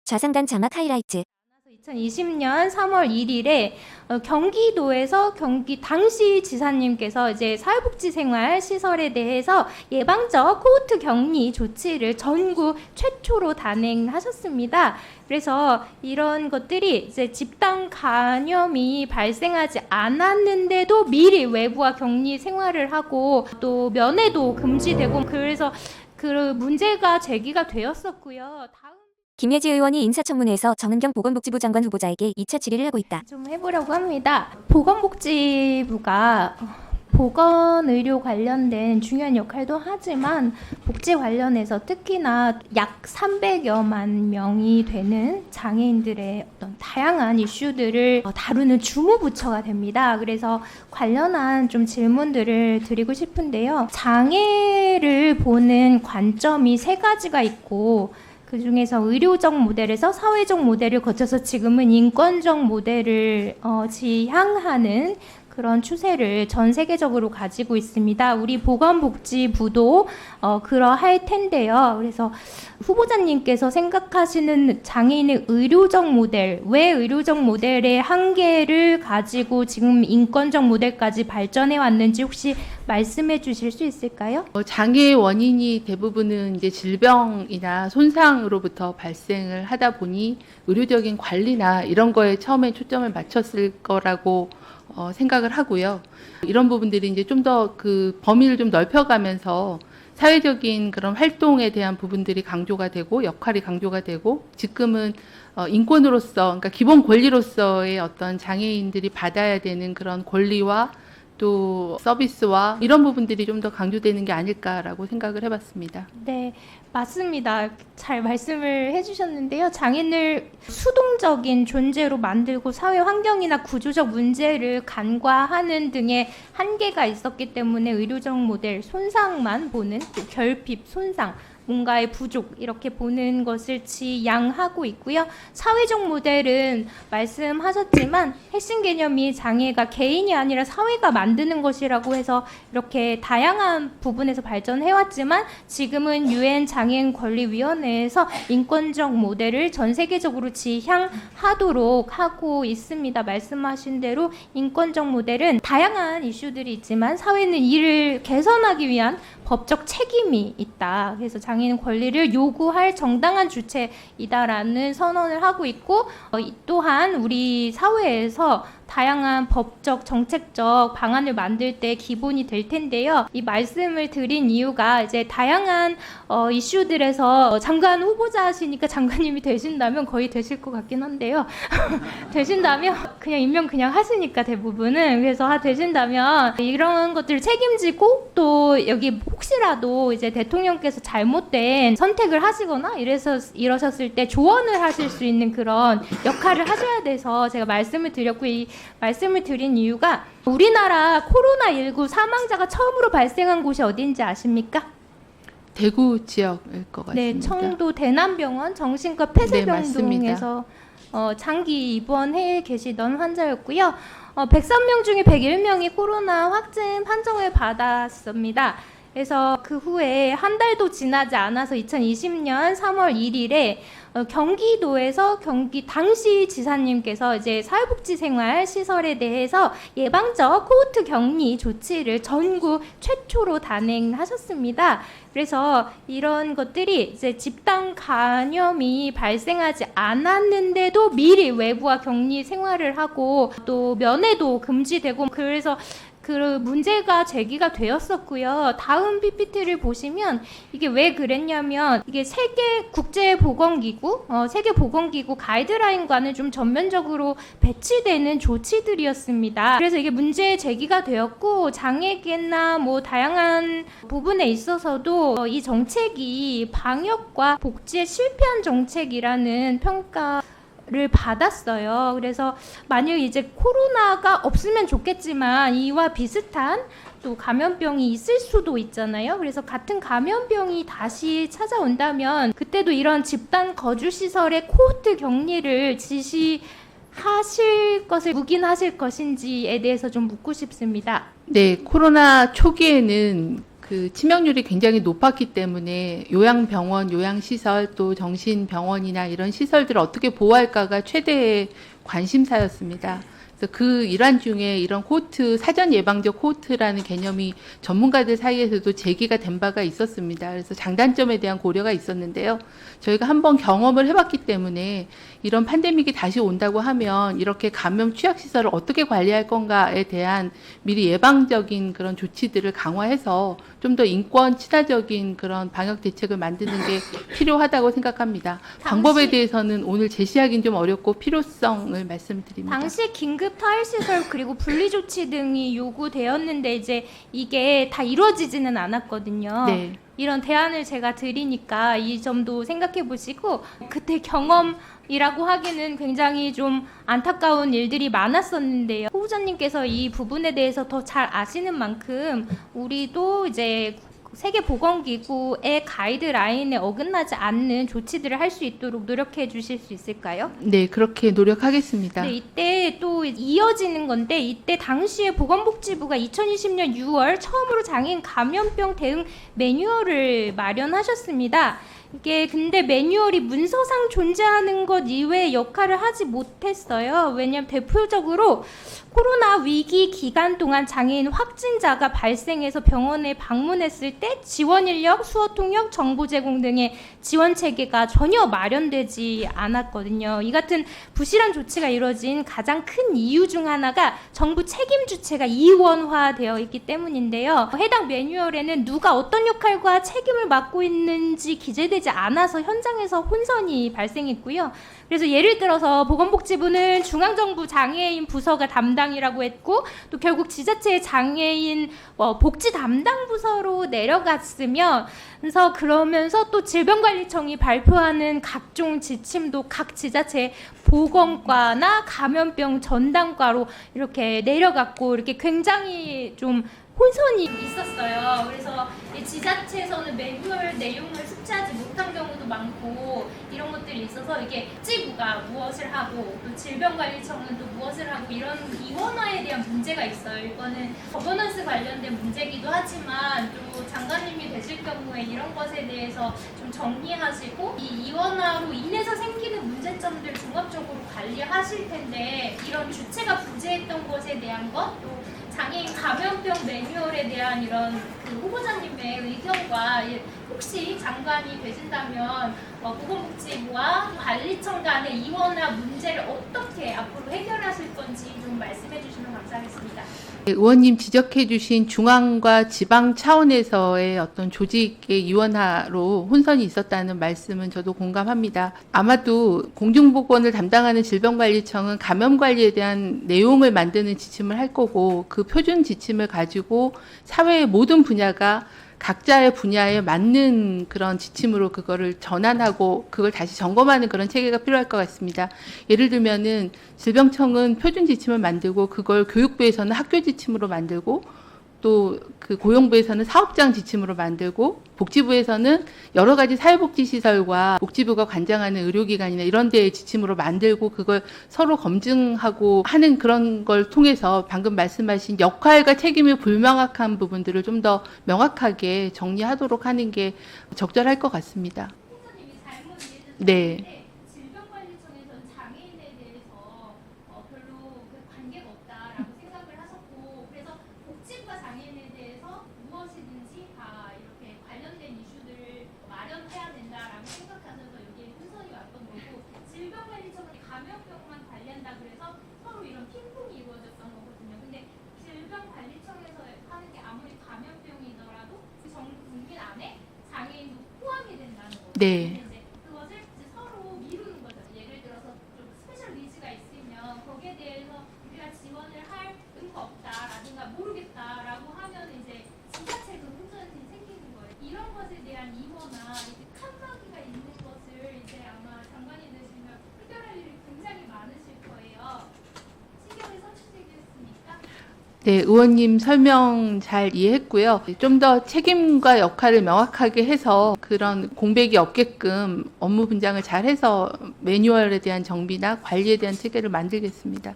좌상단 자막 하이라이트. 2020년 3월 1일에 경기도에서 당시 지사님께서 이제 사회복지생활 시설에 대해서 예방적 코호트 격리 조치를 전국 최초로 단행하셨습니다. 그래서 이런 것들이 이제 집단 감염이 발생하지 않았는데도 미리 외부와 격리 생활을 하고 또 면회도 금지되고 그래서 그 문제가 제기가 되었었고요. 김예지 의원이 인사청문회에서 정은경 보건복지부 장관 후보자에게 2차 질의를 하고 있다. 좀 해보려고 합니다. 보건복지부가 보건의료 관련된 중요한 역할도 하지만 복지 관련해서 특히나 약 300여만 명이 되는 장애인들의 어떤 다양한 이슈들을 다루는 주무부처가 됩니다. 그래서 관련한 좀 질문들을 드리고 싶은데요. 장애를 보는 관점이 세 가지가 있고 그 중에서 의료적 모델에서 사회적 모델을 거쳐서 지금은 인권적 모델을 지향하는 그런 추세를 전 세계적으로 가지고 있습니다. 우리 보건복지부도 그러할 텐데요. 그래서 후보자님께서 생각하시는 장애인의 의료적 모델, 왜 의료적 모델의 한계를 가지고 지금 인권적 모델까지 발전해 왔는지 혹시 말씀해 주실 수 있을까요? 장애의 원인이 대부분은 이제 질병이나 손상으로부터 발생을 하다 보니 의료적인 관리나 이런 거에 처음에 초점을 맞췄을 거라고 생각을 하고요. 이런 부분들이 이제 좀 더 그 범위를 좀 넓혀가면서 사회적인 그런 활동에 대한 부분들이 강조가 되고 역할이 강조가 되고 지금은 인권으로서 그러니까 기본 권리로서의 어떤 장애인들이 받아야 되는 그런 권리와 또 서비스와 이런 부분들이 좀 더 강조되는 게 아닐까라고 생각을 해봤습니다. 네, 맞습니다. 잘 말씀을 해주셨는데요. 장애인을 수동적인 존재로 만들고 사회 환경이나 구조적 문제를 간과하는 등의 한계가 있었기 때문에 의료적 모델, 손상만 보는 결핍, 손상, 뭔가의 부족 이렇게 보는 것을 지향하고 있고요. 사회적 모델은 말씀하셨지만 핵심 개념이 장애가 개인이 아니라 사회가 만드는 것이라고 해서 이렇게 다양한 부분에서 발전해왔지만 지금은 유엔 장애인 권리위원회에서 인권적 모델을 전 세계적으로 지향하도록 하고 있습니다. 말씀하신 대로 인권적 모델은 다양한 이슈들이 있지만 사회는 이를 개선하기 위한 법적 책임이 있다. 그래서 장애인 권리를 요구할 정당한 주체이다라는 선언을 하고 있고 또한 우리 사회에서 다양한 법적 정책적 방안을 만들 때 기본이 될 텐데요. 이 말씀을 드린 이유가 이제 다양한 이슈들에서 장관 후보자 하시니까 장관님이 되신다면 거의 되실 것 같긴 한데요. 되신다면 그냥 임명 그냥 하시니까 대부분은 그래서 되신다면 이런 것들을 책임지고 또 여기 혹시라도 이제 대통령께서 잘못된 선택을 하시거나 이러셨을 때 조언을 하실 수 있는 그런 역할을 하셔야 돼서 제가 말씀을 드렸고 이 말씀을 드린 이유가 우리나라 코로나19 사망자가 처음으로 발생한 곳이 어딘지 아십니까? 대구 지역일 것 같습니다. 네, 청도 대남병원 정신과 폐쇄병동에서 장기 입원해 계시던 환자였고요. 103명 중에 101명이 코로나 확진 판정을 받았습니다. 그래서 그 후에 한 달도 지나지 않아서 2020년 3월 1일에 경기도에서 당시 지사님께서 이제 사회복지생활 시설에 대해서 예방적 코호트 격리 조치를 전국 최초로 단행하셨습니다. 그래서 이런 것들이 이제 집단 감염이 발생하지 않았는데도 미리 외부와 격리 생활을 하고 또 면회도 금지되고 그래서 그 문제가 제기가 되었었고요. 다음 PPT를 보시면 이게 왜 그랬냐면 이게 세계보건기구 가이드라인과는 좀 전면적으로 배치되는 조치들이었습니다. 그래서 이게 문제 제기가 되었고 장애계나 뭐 다양한 부분에 있어서도 이 정책이 방역과 복지에 실패한 정책이라는 평가 를 받았어요. 그래서 만약 이제 코로나가 없으면 좋겠지만 이와 비슷한 또 감염병이 있을 수도 있잖아요. 그래서 같은 감염병이 다시 찾아온다면 그때도 이런 집단 거주시설의 코호트 격리를 지시하실 것을 묵인하실 것인지에 대해서 좀 묻고 싶습니다. 네, 코로나 초기에는 그 치명률이 굉장히 높았기 때문에 요양병원, 요양시설 또 정신병원이나 이런 시설들을 어떻게 보호할까가 최대의 관심사였습니다. 그래서 그 일환 중에 이런 코호트, 사전 예방적 코호트라는 개념이 전문가들 사이에서도 제기가 된 바가 있었습니다. 그래서 장단점에 대한 고려가 있었는데요. 저희가 한번 경험을 해봤기 때문에 이런 팬데믹이 다시 온다고 하면 이렇게 감염 취약시설을 어떻게 관리할 건가에 대한 미리 예방적인 그런 조치들을 강화해서 좀 더 인권 친화적인 그런 방역 대책을 만드는 게 필요하다고 생각합니다. 방법에 대해서는 오늘 제시하기는 좀 어렵고 필요성을 말씀드립니다. 당시 긴급 타일시설 그리고 분리조치 등이 요구되었는데 이제 이게 다 이루어지지는 않았거든요. 네. 이런 대안을 제가 드리니까 이 점도 생각해 보시고 그때 경험이라고 하기는 굉장히 좀 안타까운 일들이 많았었는데요. 후보자님께서 이 부분에 대해서 더 잘 아시는 만큼 우리도 이제 세계보건기구의 가이드라인에 어긋나지 않는 조치들을 할 수 있도록 노력해 주실 수 있을까요? 네, 그렇게 노력하겠습니다. 네, 이때 또 이어지는 건데 이때 당시에 보건복지부가 2020년 6월 처음으로 장애인 감염병 대응 매뉴얼을 마련하셨습니다. 이게 근데 매뉴얼이 문서상 존재하는 것 이외의 역할을 하지 못했어요. 왜냐하면 대표적으로 코로나 위기 기간 동안 장애인 확진자가 발생해서 병원에 방문했을 때 지원 인력, 수어 통역, 정보 제공 등의 지원 체계가 전혀 마련되지 않았거든요. 이 같은 부실한 조치가 이뤄진 가장 큰 이유 중 하나가 정부 책임 주체가 이원화되어 있기 때문인데요. 해당 매뉴얼에는 누가 어떤 역할과 책임을 맡고 있는지 기재되지 않아서 현장에서 혼선이 발생했고요. 그래서 예를 들어서 보건복지부는 중앙정부 장애인 부서가 담당이라고 했고 또 결국 지자체의 장애인 복지 담당 부서로 내려갔으면 그래서 그러면서 또 질병관리청이 발표하는 각종 지침도 각 지자체 보건과나 감염병 전담과로 이렇게 내려갔고 이렇게 굉장히 좀 혼선이 있었어요. 그래서 이 지자체에서는 매뉴얼 내용을 숙지하지 못한 경우도 많고 이런 것들이 있어서 이게 복지부가 무엇을 하고 또 질병관리청은 또 무엇을 하고 이런 이원화에 대한 문제가 있어요. 이거는 거버넌스 관련된 문제기도 하지만 또 장관님이 되실 경우에 이런 것에 대해서 좀 정리하시고 이 이원화로 인해서 생기는 문제점들 종합적으로 관리하실 텐데 이런 주체가 부재했던 것에 대한 것 또 장애인 감염병 매뉴얼에 대한 이런 그 후보자님의 의견과 혹시 장관이 되신다면 보건복지부와 관리청 간의 이원화 문제를 어떻게 앞으로 해결하실 건지 좀 말씀해 주시면 감사하겠습니다. 의원님 지적해 주신 중앙과 지방 차원에서의 어떤 조직의 이원화로 혼선이 있었다는 말씀은 저도 공감합니다. 아마도 공중보건을 담당하는 질병관리청은 감염관리에 대한 내용을 만드는 지침을 할 거고 그 표준 지침을 가지고 사회의 모든 분야가 각자의 분야에 맞는 그런 지침으로 그거를 전환하고 그걸 다시 점검하는 그런 체계가 필요할 것 같습니다. 예를 들면은 질병청은 표준 지침을 만들고 그걸 교육부에서는 학교 지침으로 만들고 또 그 고용부에서는 사업장 지침으로 만들고 복지부에서는 여러 가지 사회복지시설과 복지부가 관장하는 의료기관이나 이런 데의 지침으로 만들고 그걸 서로 검증하고 하는 그런 걸 통해서 방금 말씀하신 역할과 책임이 불명확한 부분들을 좀 더 명확하게 정리하도록 하는 게 적절할 것 같습니다. 후보자님이 잘못 이해해주셨는데 네. 질병관리청에서는 장애인에 대해서 별로 그 관계가 없다라고 생각을 하셨고 그래서 복지부가 장애인에 대해서 무엇이든지 다 이렇게 관련된 이슈들을 마련해야 된다라고 생각하셔서 여기에 혼선이 왔던 거고 질병관리청은 감염병만 관리한다 그래서 서로 이런 핑퐁이 이루어졌던 거거든요. 근데 질병관리청에서 하는 게 아무리 감염병이더라도 전 국민 안에 장애인도 포함이 된다는 거죠. 네. 이제 그것을 이제 서로 미루는 거죠. 예를 들어서 좀 스페셜 니즈가 있으면 거기에 대해서 우리가 지원을 할 의무가 없다라든가 모르겠다라고 하면 이제 지자체 그 혼선이 생기는 거예요. 이런 것에 대한 이원화, 이제 칸막이가 있는 것을 이제 아마 장관이 되시면 해결할 일이 굉장히 많으실 거예요. 신경을 써주시겠습니까? 네, 의원님 설명 잘 이해했고요. 좀 더 책임과 역할을 명확하게 해서 그런 공백이 없게끔 업무 분장을 잘 해서 매뉴얼에 대한 정비나 관리에 대한 체계를 만들겠습니다.